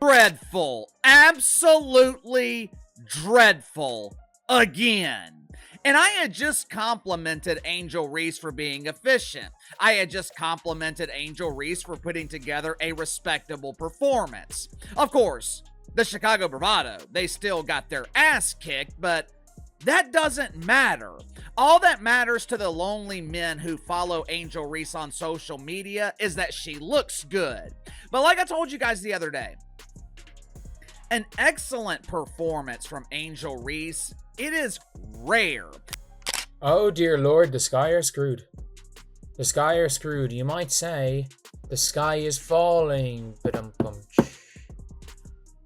Dreadful. Absolutely dreadful. Again. And I had just complimented Angel Reese for being efficient. I had just complimented Angel Reese for putting together a respectable performance. Of course, the Chicago Bravado, they still got their ass kicked, but that doesn't matter. All that matters to the lonely men who follow Angel Reese on social media is that she looks good. But like I told you guys the other day, an excellent performance from Angel Reese, it is rare. Oh dear lord, the Sky are screwed. The Sky are screwed. You might say the sky is falling.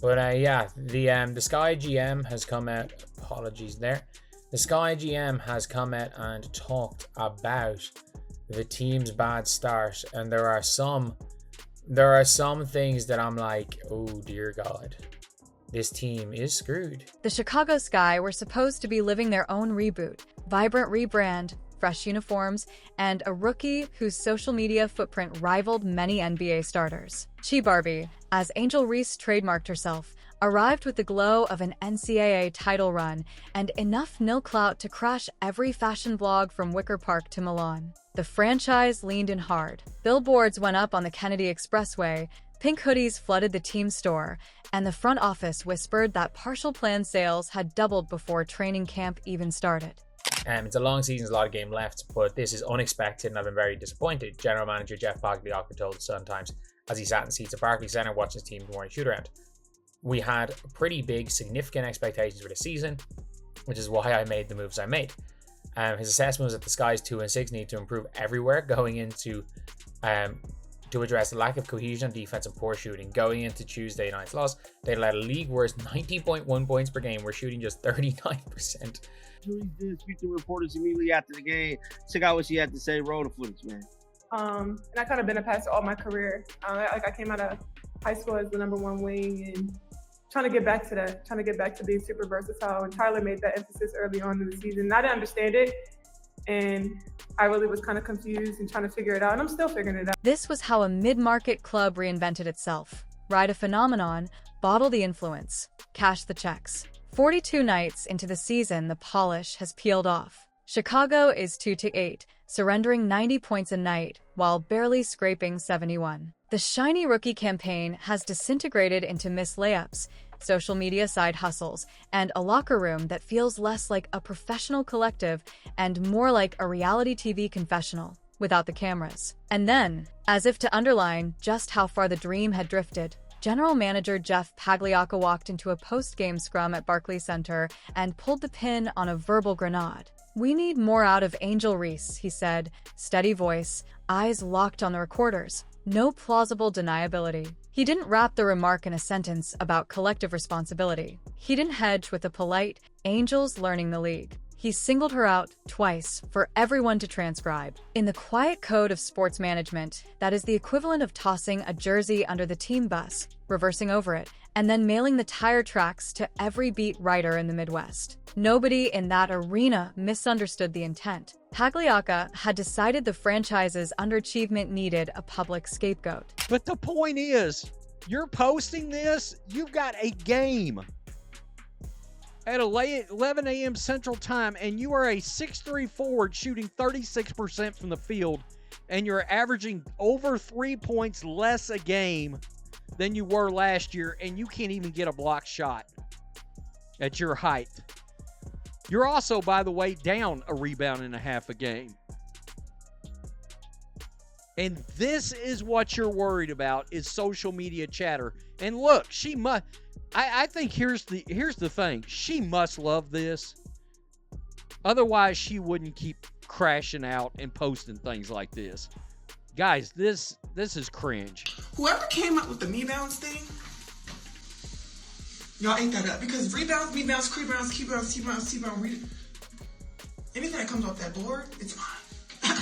But yeah, the Sky GM has come out. Apologies there. The Sky GM has come out and talked about the team's bad start, and there are some things that I'm like, oh dear God, this team is screwed. The Chicago Sky were supposed to be living their own reboot, vibrant rebrand, fresh uniforms, and a rookie whose social media footprint rivaled many NBA starters. Chi-Barbie, as Angel Reese trademarked herself, arrived with the glow of an NCAA title run and enough nil clout to crash every fashion blog from Wicker Park to Milan. The franchise leaned in hard. Billboards went up on the Kennedy Expressway, pink hoodies flooded the team store, and the front office whispered that partial plan sales had doubled before training camp even started. It's a long season, there's a lot of game left, but this is unexpected and I've been very disappointed. General Manager Jeff Pagliocca told the Sun Times as he sat in seats at Barclays Center watching his team morning shoot-around. We had pretty big, significant expectations for the season, which is why I made the moves I made. His assessment was that the Sky's 2-6 need to improve everywhere going into to address the lack of cohesion on defense and poor shooting. Going into Tuesday night's loss, they let a league worst 90.1 points per game. We're shooting just 39%. Julie did speak to reporters immediately after the game. Check out what she had to say. Roll the footage, man. And I kind of been a passer all my career. I came out of high school as the #1 wing and trying to get back to that, trying to get back to being super versatile. And Tyler made that emphasis early on in the season. And I didn't understand it. And I really was kind of confused and trying to figure it out. And I'm still figuring it out. This was how a mid-market club reinvented itself. Ride a phenomenon, bottle the influence, cash the checks. 42 nights into the season, the polish has peeled off. Chicago is 2-8, surrendering 90 points a night while barely scraping 71. The shiny rookie campaign has disintegrated into missed layups, social media side hustles, and a locker room that feels less like a professional collective and more like a reality TV confessional without the cameras. And then, as if to underline just how far the dream had drifted, General Manager Jeff Pagliocca walked into a post-game scrum at Barclays Center and pulled the pin on a verbal grenade. "We need more out of Angel Reese," he said, steady voice, eyes locked on the recorders. No plausible deniability. He didn't wrap the remark in a sentence about collective responsibility. He didn't hedge with a polite, "Angel's learning the league." He singled her out twice for everyone to transcribe. In the quiet code of sports management, that is the equivalent of tossing a jersey under the team bus, reversing over it, and then mailing the tire tracks to every beat writer in the Midwest. Nobody in that arena misunderstood the intent. Pagliocca had decided the franchise's underachievement needed a public scapegoat. But the point is, you're posting this, you've got a game at 11 a.m. Central Time, and you are a 6'3" forward shooting 36% from the field, and you're averaging over 3 points less a game than you were last year, and you can't even get a block shot at your height. You're also, by the way, down a rebound and a half a game. And this is what you're worried about, is social media chatter. And look, she must... I think here's the thing. She must love this. Otherwise, she wouldn't keep crashing out and posting things like this. Guys, this is cringe. Whoever came up with the rebounds thing, y'all ate that up. Because rebounds, rebounds, anything that comes off that board, it's mine.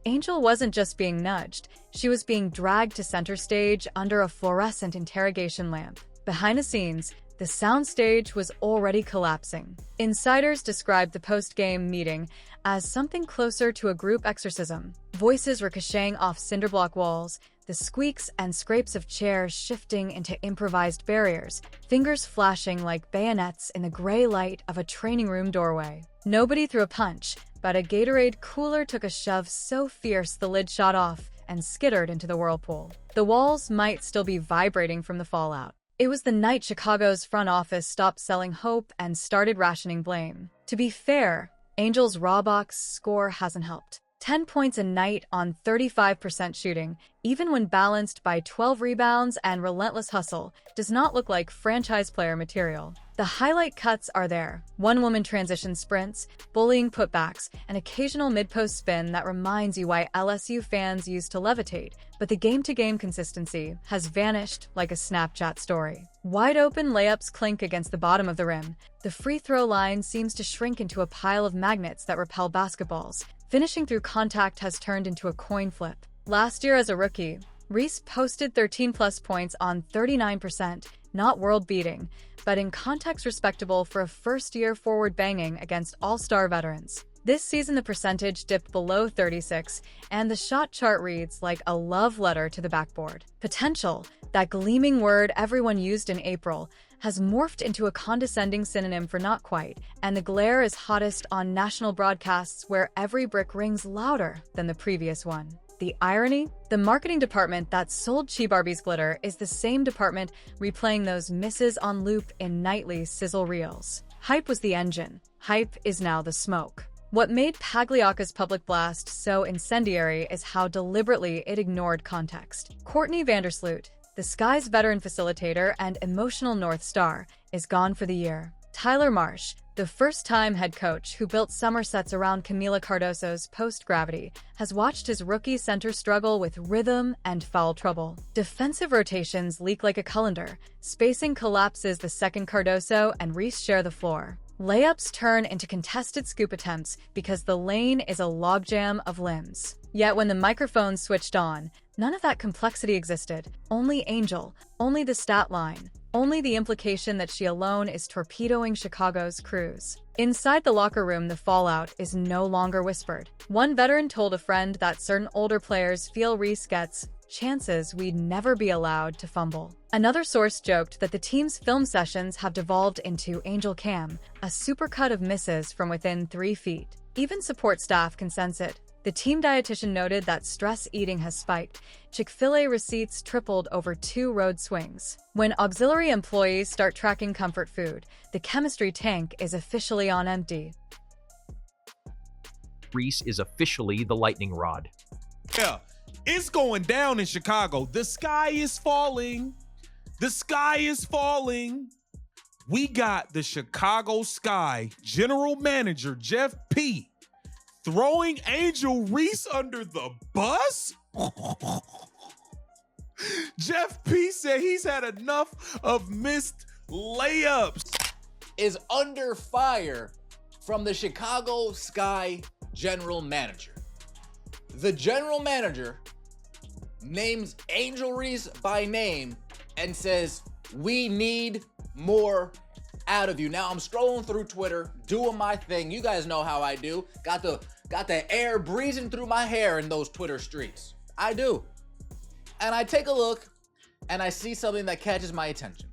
Angel wasn't just being nudged. She was being dragged to center stage under a fluorescent interrogation lamp. Behind the scenes, the soundstage was already collapsing. Insiders described the post-game meeting as something closer to a group exorcism. Voices ricocheting off cinderblock walls, the squeaks and scrapes of chairs shifting into improvised barriers, fingers flashing like bayonets in the gray light of a training room doorway. Nobody threw a punch, but a Gatorade cooler took a shove so fierce the lid shot off and skittered into the whirlpool. The walls might still be vibrating from the fallout. It was the night Chicago's front office stopped selling hope and started rationing blame. To be fair, Angel's raw box score hasn't helped. 10 points a night on 35% shooting, even when balanced by 12 rebounds and relentless hustle, does not look like franchise player material. The highlight cuts are there. One-woman transition sprints, bullying putbacks, an occasional mid-post spin that reminds you why LSU fans used to levitate, but the game-to-game consistency has vanished like a Snapchat story. Wide-open layups clink against the bottom of the rim. The free throw line seems to shrink into a pile of magnets that repel basketballs. Finishing through contact has turned into a coin flip. Last year as a rookie, Reese posted 13-plus points on 39%, not world-beating, but in context respectable for a first-year forward banging against all-star veterans. This season the percentage dipped below 36, and the shot chart reads like a love letter to the backboard. Potential, that gleaming word everyone used in April, has morphed into a condescending synonym for not quite, and the glare is hottest on national broadcasts where every brick rings louder than the previous one. The irony? The marketing department that sold Chi-Barbie's glitter is the same department replaying those misses on loop in nightly sizzle reels. Hype was the engine. Hype is now the smoke. What made Pagliaca's public blast so incendiary is how deliberately it ignored context. Courtney Vandersloot, the Sky's veteran facilitator and emotional North Star, is gone for the year. Tyler Marsh, the first-time head coach who built summer sets around Camila Cardoso's post-gravity, has watched his rookie center struggle with rhythm and foul trouble. Defensive rotations leak like a colander. Spacing collapses the second Cardoso and Reese share the floor. Layups turn into contested scoop attempts because the lane is a logjam of limbs. Yet when the microphone switched on, none of that complexity existed. Only Angel, only the stat line, only the implication that she alone is torpedoing Chicago's cruise. Inside the locker room, the fallout is no longer whispered. One veteran told a friend that certain older players feel Reese gets chances we'd never be allowed to fumble. Another source joked that the team's film sessions have devolved into Angel Cam, a supercut of misses from within 3 feet. Even support staff can sense it. The team dietitian noted that stress eating has spiked. Chick-fil-A receipts tripled over 2 road swings. When auxiliary employees start tracking comfort food, the chemistry tank is officially on empty. Reese is officially the lightning rod. Yeah, it's going down in Chicago. The sky is falling. The sky is falling. We got the Chicago Sky general manager, Jeff P., throwing Angel Reese under the bus? Jeff P. said he's had enough of missed layups. Is under fire from the Chicago Sky general manager. The general manager names Angel Reese by name and says, "We need more out of you." Now I'm scrolling through Twitter, doing my thing. You guys know how I do. Got the air breezing through my hair in those Twitter streets. I do. And I take a look and I see something that catches my attention.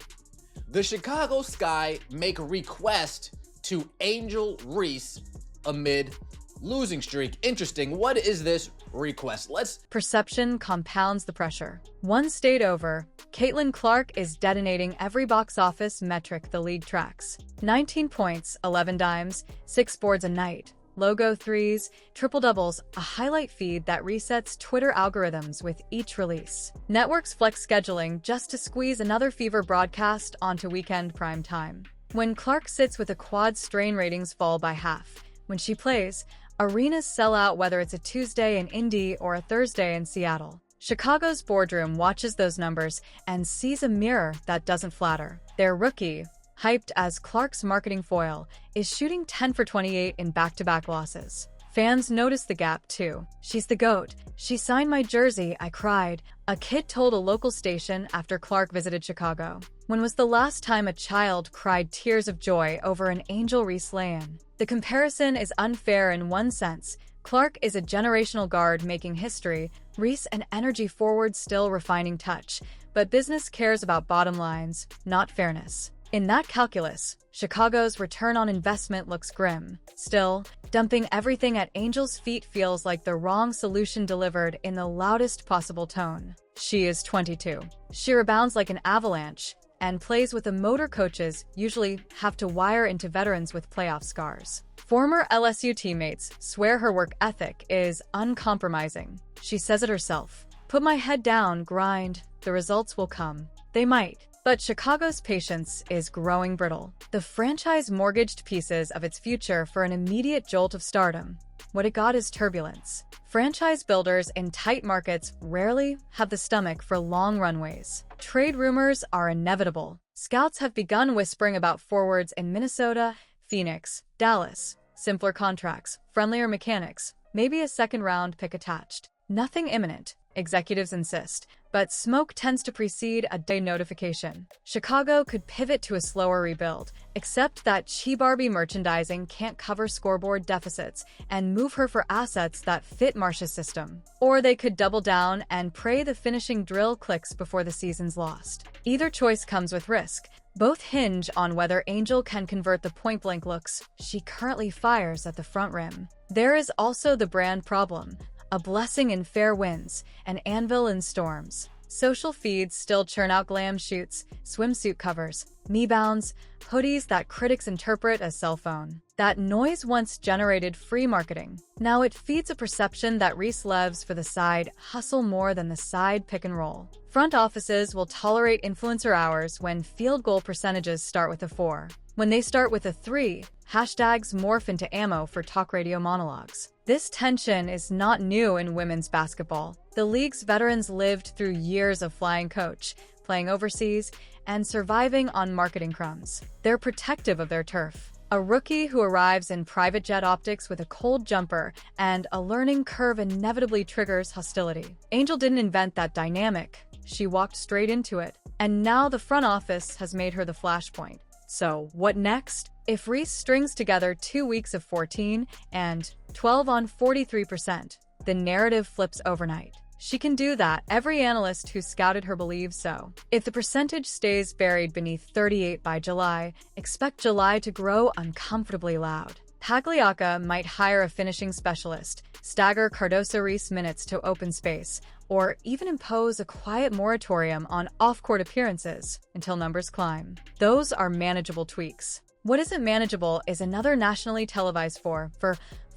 The Chicago Sky make a request to Angel Reese amid losing streak. Interesting. What is this request? Perception compounds the pressure. One state over, Caitlin Clark is detonating every box office metric the league tracks. 19 points, 11 dimes, 6 boards a night, logo threes, triple doubles, a highlight feed that resets Twitter algorithms with each release. Networks flex scheduling just to squeeze another Fever broadcast onto weekend prime time. When Clark sits with a quad, strain ratings fall by half. When she plays, arenas sell out whether it's a Tuesday in Indy or a Thursday in Seattle. Chicago's boardroom watches those numbers and sees a mirror that doesn't flatter. Their rookie, hyped as Clark's marketing foil, is shooting 10 for 28 in back-to-back losses. Fans notice the gap too. "She's the GOAT. She signed my jersey, I cried," a kid told a local station after Clark visited Chicago. When was the last time a child cried tears of joy over an Angel Reese lay-in? The comparison is unfair in one sense. Clark is a generational guard making history, Reese an energy forward still refining touch, but business cares about bottom lines, not fairness. In that calculus, Chicago's return on investment looks grim. Still, dumping everything at Angel's feet feels like the wrong solution delivered in the loudest possible tone. She is 22. She rebounds like an avalanche and plays with the motor coaches usually have to wire into veterans with playoff scars. Former LSU teammates swear her work ethic is uncompromising. She says it herself. Put my head down, grind, the results will come. They might. But Chicago's patience is growing brittle. The franchise mortgaged pieces of its future for an immediate jolt of stardom. What it got is turbulence. Franchise builders in tight markets rarely have the stomach for long runways. Trade rumors are inevitable. Scouts have begun whispering about forwards in Minnesota, Phoenix, Dallas. Simpler contracts, friendlier mechanics, maybe a second-round pick attached. Nothing imminent, executives insist, but smoke tends to precede a day notification. Chicago could pivot to a slower rebuild, except that Chi-Barbie merchandising can't cover scoreboard deficits and move her for assets that fit Marcia's system. Or they could double down and pray the finishing drill clicks before the season's lost. Either choice comes with risk. Both hinge on whether Angel can convert the point-blank looks she currently fires at the front rim. There is also the brand problem. A blessing in fair winds, an anvil in storms. Social feeds still churn out glam shoots, swimsuit covers, me-bounds, hoodies that critics interpret as cell phone. That noise once generated free marketing. Now it feeds a perception that Reese loves for the side hustle more than the side pick and roll. Front offices will tolerate influencer hours when field goal percentages start with a 4. When they start with a 3, hashtags morph into ammo for talk radio monologues. This tension is not new in women's basketball. The league's veterans lived through years of flying coach, playing overseas, and surviving on marketing crumbs. They're protective of their turf. A rookie who arrives in private jet optics with a cold jumper and a learning curve inevitably triggers hostility. Angel didn't invent that dynamic. She walked straight into it. And now the front office has made her the flashpoint. So, what next? If Reese strings together 2 weeks of 14 and 12 on 43%, the narrative flips overnight. She can do that. Every analyst who scouted her believes so. If the percentage stays buried beneath 38 by July, expect July to grow uncomfortably loud. Pagliacca might hire a finishing specialist, stagger Cardoso-Reese minutes to open space, or even impose a quiet moratorium on off-court appearances until numbers climb. Those are manageable tweaks. What isn't manageable is another nationally televised for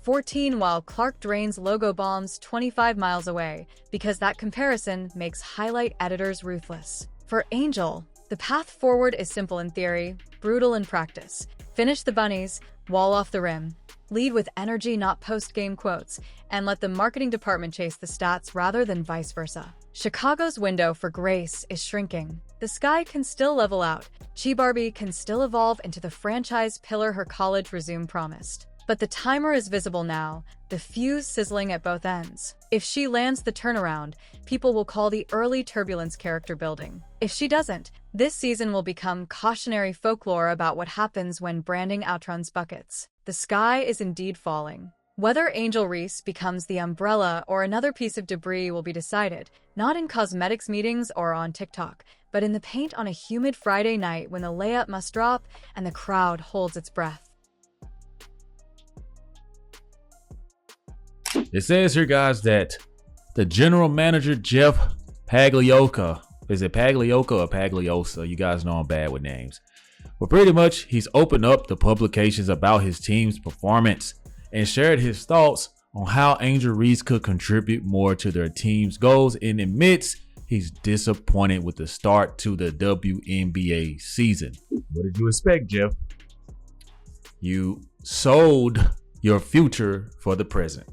14 while Clark drains logo bombs 25 miles away, because that comparison makes highlight editors ruthless. For Angel, the path forward is simple in theory, brutal in practice. Finish the bunnies, wall off the rim, lead with energy, not post-game quotes, and let the marketing department chase the stats rather than vice versa. Chicago's window for grace is shrinking. The sky can still level out. Chi-Barbie can still evolve into the franchise pillar her college resume promised. But the timer is visible now, the fuse sizzling at both ends. If she lands the turnaround, people will call the early turbulence character building. If she doesn't, this season will become cautionary folklore about what happens when branding outruns buckets. The sky is indeed falling. Whether Angel Reese becomes the umbrella or another piece of debris will be decided, not in cosmetics meetings or on TikTok, but in the paint on a humid Friday night when the layup must drop and the crowd holds its breath. It says here, guys, that the general manager, Jeff Pagliocca, is it Pagliocca or Pagliosa? You guys know I'm bad with names. But pretty much, he's opened up the publications about his team's performance and shared his thoughts on how Angel Reese could contribute more to their team's goals, and admits he's disappointed with the start to the WNBA season. What did you expect, Jeff? You sold your future for the present.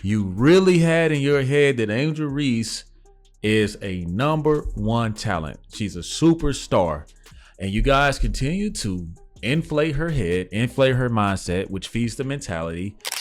You really had in your head that Angel Reese is a #1 talent. She's a superstar. And you guys continue to inflate her head, inflate her mindset, which feeds the mentality